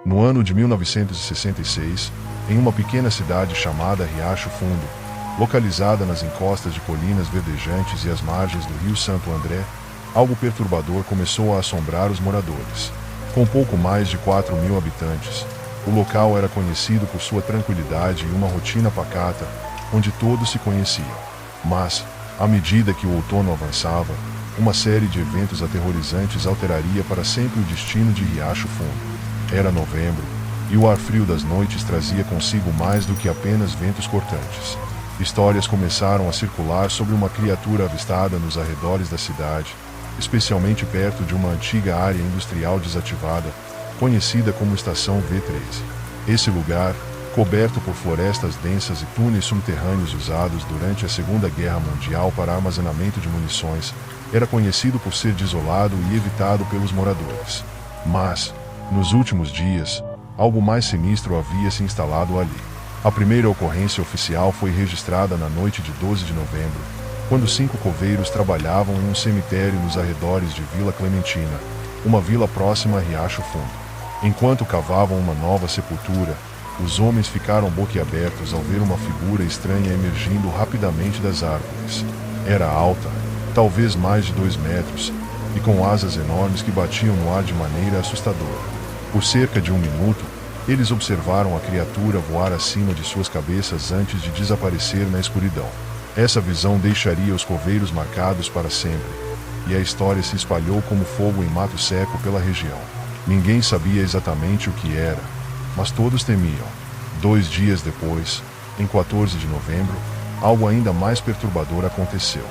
No ano de 1966, em uma pequena cidade chamada Riacho Fundo, localizada nas encostas de colinas verdejantes e às margens do rio Santo André, algo perturbador começou a assombrar os moradores. Com pouco mais de 4.000 habitantes, o local era conhecido por sua tranquilidade e uma rotina pacata, onde todos se conheciam. Mas, à medida que o outono avançava, uma série de eventos aterrorizantes alteraria para sempre o destino de Riacho Fundo. Era novembro, e o ar frio das noites trazia consigo mais do que apenas ventos cortantes. Histórias começaram a circular sobre uma criatura avistada nos arredores da cidade, especialmente perto de uma antiga área industrial desativada, conhecida como Estação V13. Esse lugar, coberto por florestas densas e túneis subterrâneos usados durante a Segunda Guerra Mundial para armazenamento de munições, era conhecido por ser desolado e evitado pelos moradores. Mas, nos últimos dias, algo mais sinistro havia se instalado ali. A primeira ocorrência oficial foi registrada na noite de 12 de novembro, quando 5 coveiros trabalhavam em um cemitério nos arredores de Vila Clementina, uma vila próxima a Riacho Fundo. Enquanto cavavam uma nova sepultura, os homens ficaram boquiabertos ao ver uma figura estranha emergindo rapidamente das árvores. Era alta, talvez mais de 2 metros, e com asas enormes que batiam no ar de maneira assustadora. Por cerca de 1 minuto, eles observaram a criatura voar acima de suas cabeças antes de desaparecer na escuridão. Essa visão deixaria os coveiros marcados para sempre, e a história se espalhou como fogo em mato seco pela região. Ninguém sabia exatamente o que era, mas todos temiam. 2 dias depois, em 14 de novembro, algo ainda mais perturbador aconteceu.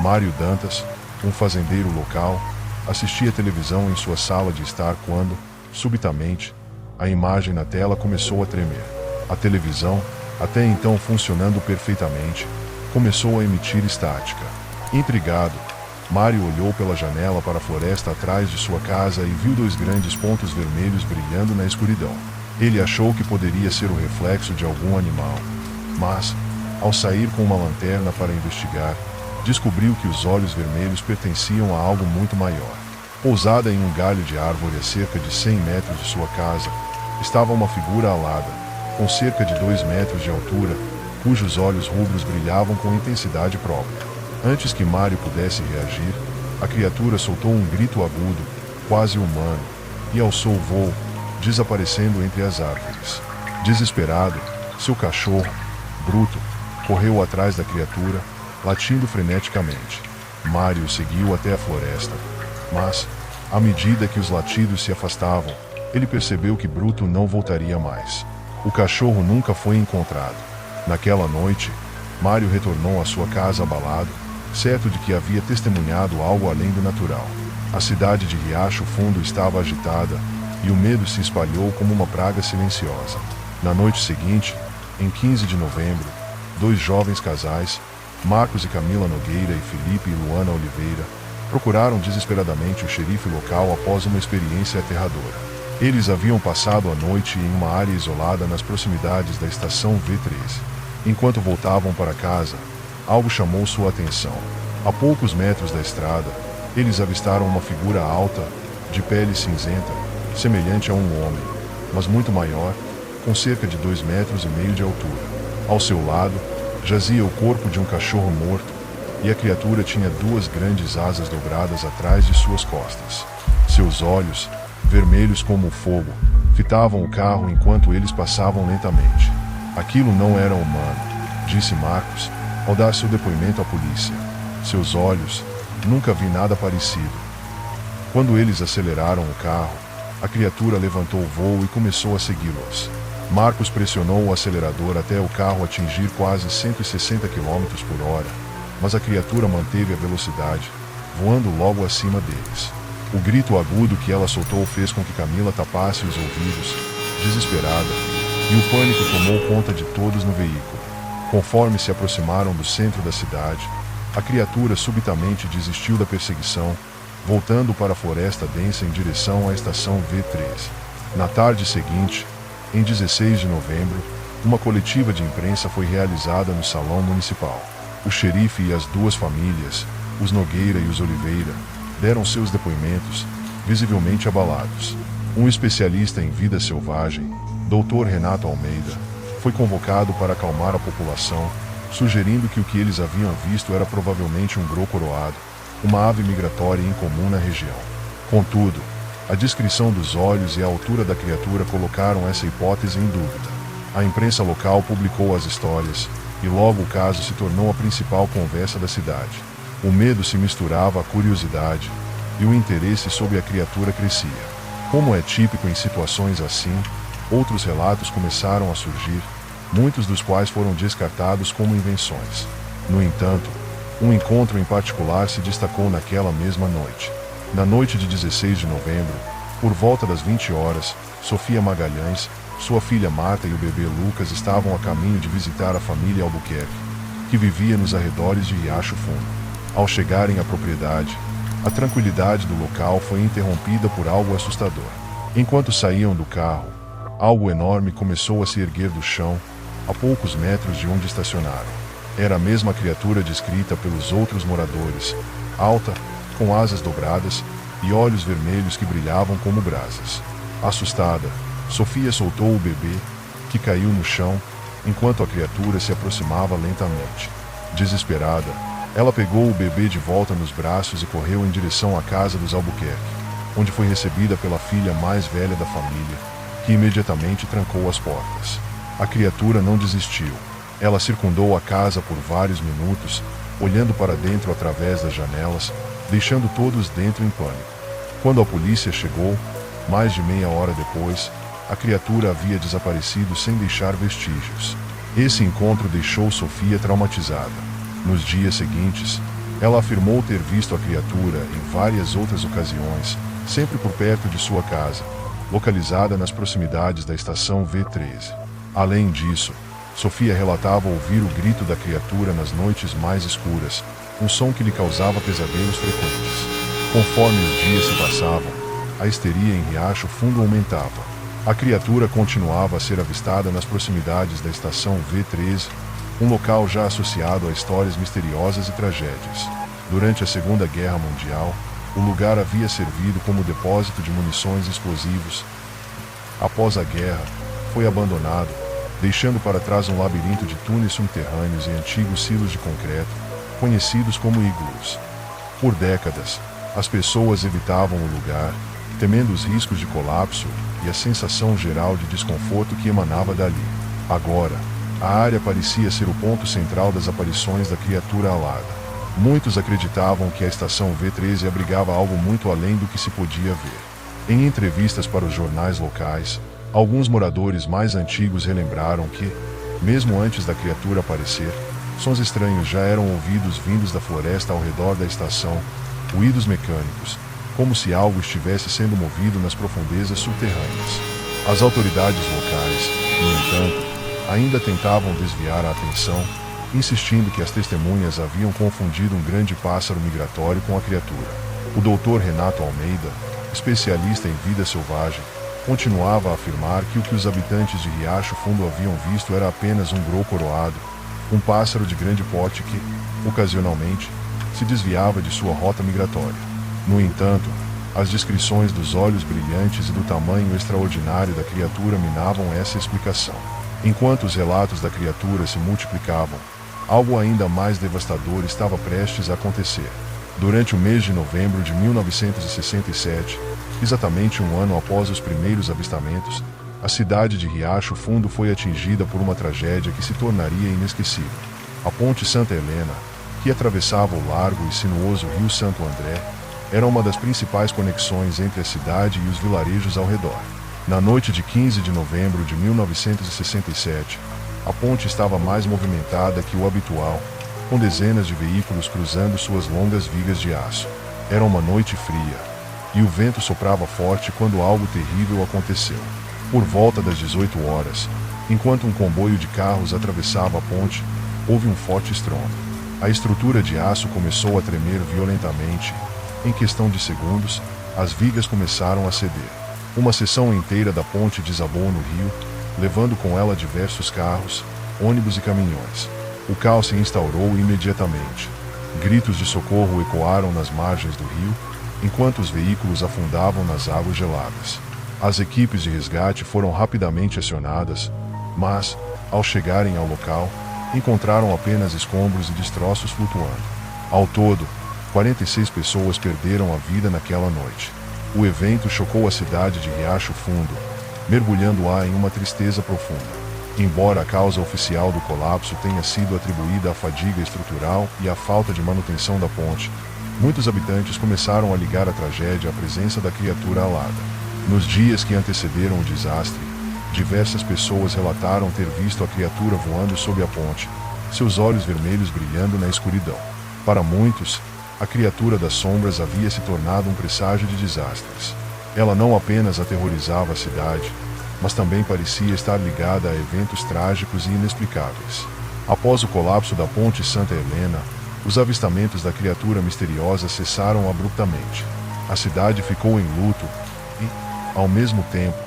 Mário Dantas, um fazendeiro local, assistia televisão em sua sala de estar quando, subitamente, a imagem na tela começou a tremer. A televisão, até então funcionando perfeitamente, começou a emitir estática. Intrigado, Mário olhou pela janela para a floresta atrás de sua casa e viu 2 grandes pontos vermelhos brilhando na escuridão. Ele achou que poderia ser o reflexo de algum animal, mas, ao sair com uma lanterna para investigar, descobriu que os olhos vermelhos pertenciam a algo muito maior. Pousada em um galho de árvore a cerca de 100 metros de sua casa, estava uma figura alada, com cerca de 2 metros de altura, cujos olhos rubros brilhavam com intensidade própria. Antes que Mário pudesse reagir, a criatura soltou um grito agudo, quase humano, e alçou o voo, desaparecendo entre as árvores. Desesperado, seu cachorro, Bruto, correu atrás da criatura, latindo freneticamente. Mário seguiu até a floresta, mas, à medida que os latidos se afastavam, ele percebeu que Bruto não voltaria mais. O cachorro nunca foi encontrado. Naquela noite, Mário retornou à sua casa abalado, certo de que havia testemunhado algo além do natural. A cidade de Riacho Fundo estava agitada, e o medo se espalhou como uma praga silenciosa. Na noite seguinte, em 15 de novembro, 2 jovens casais, Marcos e Camila Nogueira e Felipe e Luana Oliveira, procuraram desesperadamente o xerife local após uma experiência aterradora. Eles haviam passado a noite em uma área isolada nas proximidades da estação V13. Enquanto voltavam para casa, algo chamou sua atenção. A poucos metros da estrada, eles avistaram uma figura alta, de pele cinzenta, semelhante a um homem, mas muito maior, com cerca de 2,5 metros de altura. Ao seu lado, jazia o corpo de um cachorro morto, e a criatura tinha 2 grandes asas dobradas atrás de suas costas. Seus olhos, vermelhos como o fogo, fitavam o carro enquanto eles passavam lentamente. Aquilo não era humano, disse Marcos, ao dar seu depoimento à polícia. Seus olhos, nunca vi nada parecido. Quando eles aceleraram o carro, a criatura levantou o voo e começou a segui-los. Marcos pressionou o acelerador até o carro atingir quase 160 km por hora, mas a criatura manteve a velocidade, voando logo acima deles. O grito agudo que ela soltou fez com que Camila tapasse os ouvidos, desesperada, e o pânico tomou conta de todos no veículo. Conforme se aproximaram do centro da cidade, a criatura subitamente desistiu da perseguição, voltando para a floresta densa em direção à estação V13. Na tarde seguinte, em 16 de novembro, uma coletiva de imprensa foi realizada no Salão Municipal. O xerife e as 2 famílias, os Nogueira e os Oliveira, deram seus depoimentos, visivelmente abalados. Um especialista em vida selvagem, Dr. Renato Almeida, foi convocado para acalmar a população, sugerindo que o que eles haviam visto era provavelmente um grô-coroado, uma ave migratória incomum na região. Contudo, a descrição dos olhos e a altura da criatura colocaram essa hipótese em dúvida. A imprensa local publicou as histórias, e logo o caso se tornou a principal conversa da cidade. O medo se misturava à curiosidade, e o interesse sobre a criatura crescia. Como é típico em situações assim, outros relatos começaram a surgir, muitos dos quais foram descartados como invenções. No entanto, um encontro em particular se destacou naquela mesma noite. Na noite de 16 de novembro, por volta das 20 horas, Sofia Magalhães, sua filha Marta e o bebê Lucas estavam a caminho de visitar a família Albuquerque, que vivia nos arredores de Riacho Fundo. Ao chegarem à propriedade, a tranquilidade do local foi interrompida por algo assustador. Enquanto saíam do carro, algo enorme começou a se erguer do chão, a poucos metros de onde estacionaram. Era a mesma criatura descrita pelos outros moradores, alta, com asas dobradas e olhos vermelhos que brilhavam como brasas. Assustada, Sofia soltou o bebê, que caiu no chão, enquanto a criatura se aproximava lentamente. Desesperada, ela pegou o bebê de volta nos braços e correu em direção à casa dos Albuquerque, onde foi recebida pela filha mais velha da família, que imediatamente trancou as portas. A criatura não desistiu. Ela circundou a casa por vários minutos, olhando para dentro através das janelas, deixando todos dentro em pânico. Quando a polícia chegou, mais de meia hora depois, a criatura havia desaparecido sem deixar vestígios. Esse encontro deixou Sofia traumatizada. Nos dias seguintes, ela afirmou ter visto a criatura em várias outras ocasiões, sempre por perto de sua casa, localizada nas proximidades da estação V13. Além disso, Sofia relatava ouvir o grito da criatura nas noites mais escuras, um som que lhe causava pesadelos frequentes. Conforme os dias se passavam, a histeria em Riacho Fundo aumentava. A criatura continuava a ser avistada nas proximidades da estação V13, um local já associado a histórias misteriosas e tragédias. Durante a Segunda Guerra Mundial, o lugar havia servido como depósito de munições e explosivos. Após a guerra, foi abandonado, deixando para trás um labirinto de túneis subterrâneos e antigos silos de concreto, conhecidos como iglus. Por décadas, as pessoas evitavam o lugar, temendo os riscos de colapso e a sensação geral de desconforto que emanava dali. Agora, a área parecia ser o ponto central das aparições da criatura alada. Muitos acreditavam que a estação V13 abrigava algo muito além do que se podia ver. Em entrevistas para os jornais locais, alguns moradores mais antigos relembraram que, mesmo antes da criatura aparecer, sons estranhos já eram ouvidos vindos da floresta ao redor da estação, ruídos mecânicos, como se algo estivesse sendo movido nas profundezas subterrâneas. As autoridades locais, no entanto, ainda tentavam desviar a atenção, insistindo que as testemunhas haviam confundido um grande pássaro migratório com a criatura. O Dr. Renato Almeida, especialista em vida selvagem, continuava a afirmar que o que os habitantes de Riacho Fundo haviam visto era apenas um grô-coroado, um pássaro de grande porte que, ocasionalmente, se desviava de sua rota migratória. No entanto, as descrições dos olhos brilhantes e do tamanho extraordinário da criatura minavam essa explicação. Enquanto os relatos da criatura se multiplicavam, algo ainda mais devastador estava prestes a acontecer. Durante o mês de novembro de 1967, exatamente um ano após os primeiros avistamentos, a cidade de Riacho Fundo foi atingida por uma tragédia que se tornaria inesquecível. A Ponte Santa Helena, que atravessava o largo e sinuoso Rio Santo André, era uma das principais conexões entre a cidade e os vilarejos ao redor. Na noite de 15 de novembro de 1967, a ponte estava mais movimentada que o habitual, com dezenas de veículos cruzando suas longas vigas de aço. Era uma noite fria, e o vento soprava forte quando algo terrível aconteceu. Por volta das 18 horas, enquanto um comboio de carros atravessava a ponte, houve um forte estrondo. A estrutura de aço começou a tremer violentamente. Em questão de segundos, as vigas começaram a ceder. Uma seção inteira da ponte desabou no rio, levando com ela diversos carros, ônibus e caminhões. O caos se instaurou imediatamente. Gritos de socorro ecoaram nas margens do rio, enquanto os veículos afundavam nas águas geladas. As equipes de resgate foram rapidamente acionadas, mas, ao chegarem ao local, encontraram apenas escombros e destroços flutuando. Ao todo, 46 pessoas perderam a vida naquela noite. O evento chocou a cidade de Riacho Fundo, mergulhando-a em uma tristeza profunda. Embora a causa oficial do colapso tenha sido atribuída à fadiga estrutural e à falta de manutenção da ponte, muitos habitantes começaram a ligar a tragédia à presença da criatura alada. Nos dias que antecederam o desastre, diversas pessoas relataram ter visto a criatura voando sob a ponte, seus olhos vermelhos brilhando na escuridão. Para muitos, a criatura das sombras havia se tornado um presságio de desastres. Ela não apenas aterrorizava a cidade, mas também parecia estar ligada a eventos trágicos e inexplicáveis. Após o colapso da Ponte Santa Helena, os avistamentos da criatura misteriosa cessaram abruptamente. A cidade ficou em luto e, ao mesmo tempo,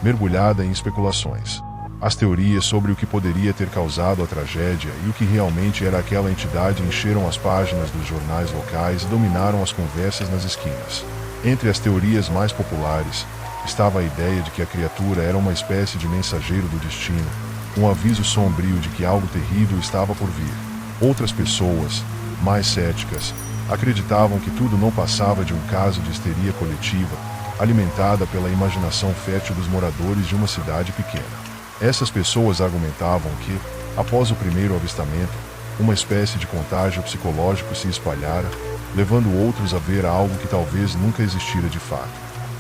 mergulhada em especulações. As teorias sobre o que poderia ter causado a tragédia e o que realmente era aquela entidade encheram as páginas dos jornais locais e dominaram as conversas nas esquinas. Entre as teorias mais populares, estava a ideia de que a criatura era uma espécie de mensageiro do destino, um aviso sombrio de que algo terrível estava por vir. Outras pessoas, mais céticas, acreditavam que tudo não passava de um caso de histeria coletiva, alimentada pela imaginação fértil dos moradores de uma cidade pequena. Essas pessoas argumentavam que, após o primeiro avistamento, uma espécie de contágio psicológico se espalhara, levando outros a ver algo que talvez nunca existira de fato.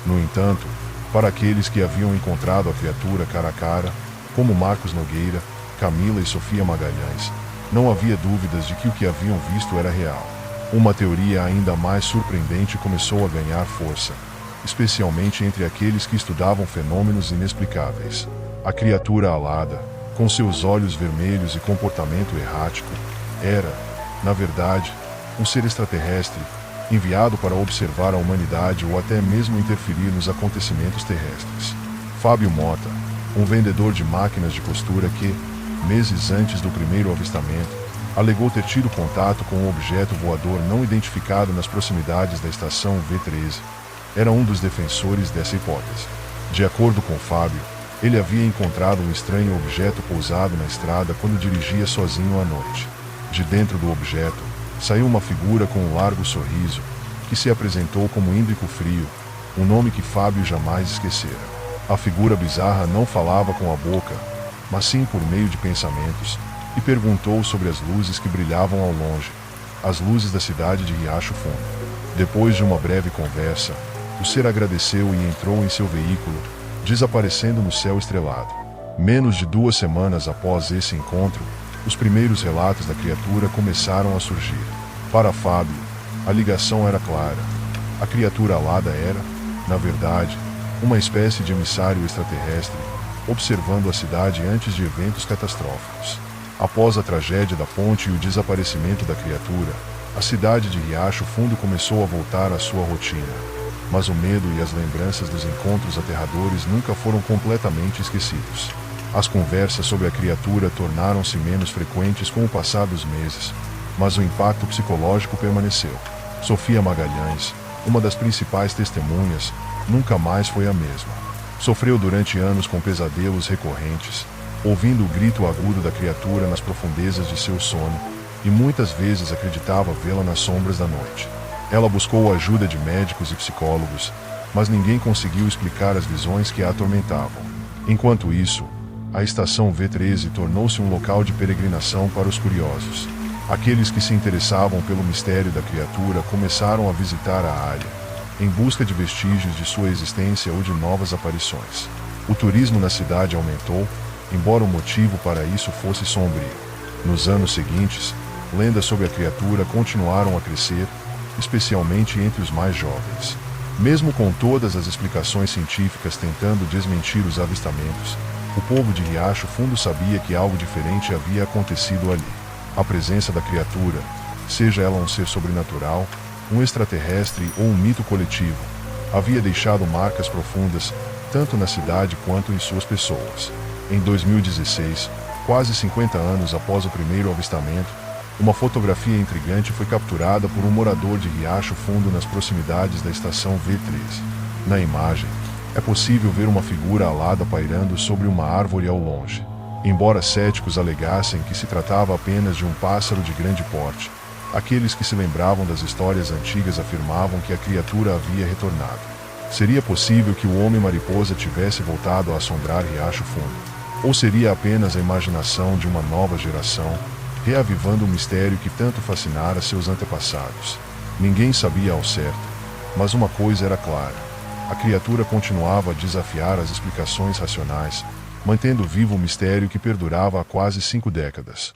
No entanto, para aqueles que haviam encontrado a criatura cara a cara, como Marcos Nogueira, Camila e Sofia Magalhães, não havia dúvidas de que o que haviam visto era real. Uma teoria ainda mais surpreendente começou a ganhar força, especialmente entre aqueles que estudavam fenômenos inexplicáveis. A criatura alada, com seus olhos vermelhos e comportamento errático, era, na verdade, um ser extraterrestre, enviado para observar a humanidade ou até mesmo interferir nos acontecimentos terrestres. Fábio Mota, um vendedor de máquinas de costura que, meses antes do primeiro avistamento, alegou ter tido contato com um objeto voador não identificado nas proximidades da estação V13, era um dos defensores dessa hipótese. De acordo com Fábio, ele havia encontrado um estranho objeto pousado na estrada quando dirigia sozinho à noite. De dentro do objeto, saiu uma figura com um largo sorriso, que se apresentou como Índrico Frio, um nome que Fábio jamais esquecera. A figura bizarra não falava com a boca, mas sim por meio de pensamentos, e perguntou sobre as luzes que brilhavam ao longe, as luzes da cidade de Riacho Fundo. Depois de uma breve conversa, o ser agradeceu e entrou em seu veículo, desaparecendo no céu estrelado. Menos de 2 semanas após esse encontro, os primeiros relatos da criatura começaram a surgir. Para Fábio, a ligação era clara. A criatura alada era, na verdade, uma espécie de emissário extraterrestre, observando a cidade antes de eventos catastróficos. Após a tragédia da ponte e o desaparecimento da criatura, a cidade de Riacho Fundo começou a voltar à sua rotina. Mas o medo e as lembranças dos encontros aterradores nunca foram completamente esquecidos. As conversas sobre a criatura tornaram-se menos frequentes com o passar dos meses, mas o impacto psicológico permaneceu. Sofia Magalhães, uma das principais testemunhas, nunca mais foi a mesma. Sofreu durante anos com pesadelos recorrentes, ouvindo o grito agudo da criatura nas profundezas de seu sono, e muitas vezes acreditava vê-la nas sombras da noite. Ela buscou a ajuda de médicos e psicólogos, mas ninguém conseguiu explicar as visões que a atormentavam. Enquanto isso, a estação V13 tornou-se um local de peregrinação para os curiosos. Aqueles que se interessavam pelo mistério da criatura começaram a visitar a área, em busca de vestígios de sua existência ou de novas aparições. O turismo na cidade aumentou, embora o motivo para isso fosse sombrio. Nos anos seguintes, lendas sobre a criatura continuaram a crescer, especialmente entre os mais jovens. Mesmo com todas as explicações científicas tentando desmentir os avistamentos, o povo de Riacho Fundo sabia que algo diferente havia acontecido ali. A presença da criatura, seja ela um ser sobrenatural, um extraterrestre ou um mito coletivo, havia deixado marcas profundas, tanto na cidade quanto em suas pessoas. Em 2016, quase 50 anos após o primeiro avistamento, uma fotografia intrigante foi capturada por um morador de Riacho Fundo nas proximidades da estação V13. Na imagem, É possível ver uma figura alada pairando sobre uma árvore ao longe. Embora céticos alegassem que se tratava apenas de um pássaro de grande porte, aqueles que se lembravam das histórias antigas afirmavam que a criatura havia retornado. Seria possível que o homem-mariposa tivesse voltado a assombrar Riacho Fundo? Ou seria apenas a imaginação de uma nova geração, reavivando o mistério que tanto fascinara seus antepassados? Ninguém sabia ao certo, mas uma coisa era clara: a criatura continuava a desafiar as explicações racionais, mantendo vivo o mistério que perdurava há quase 5 décadas.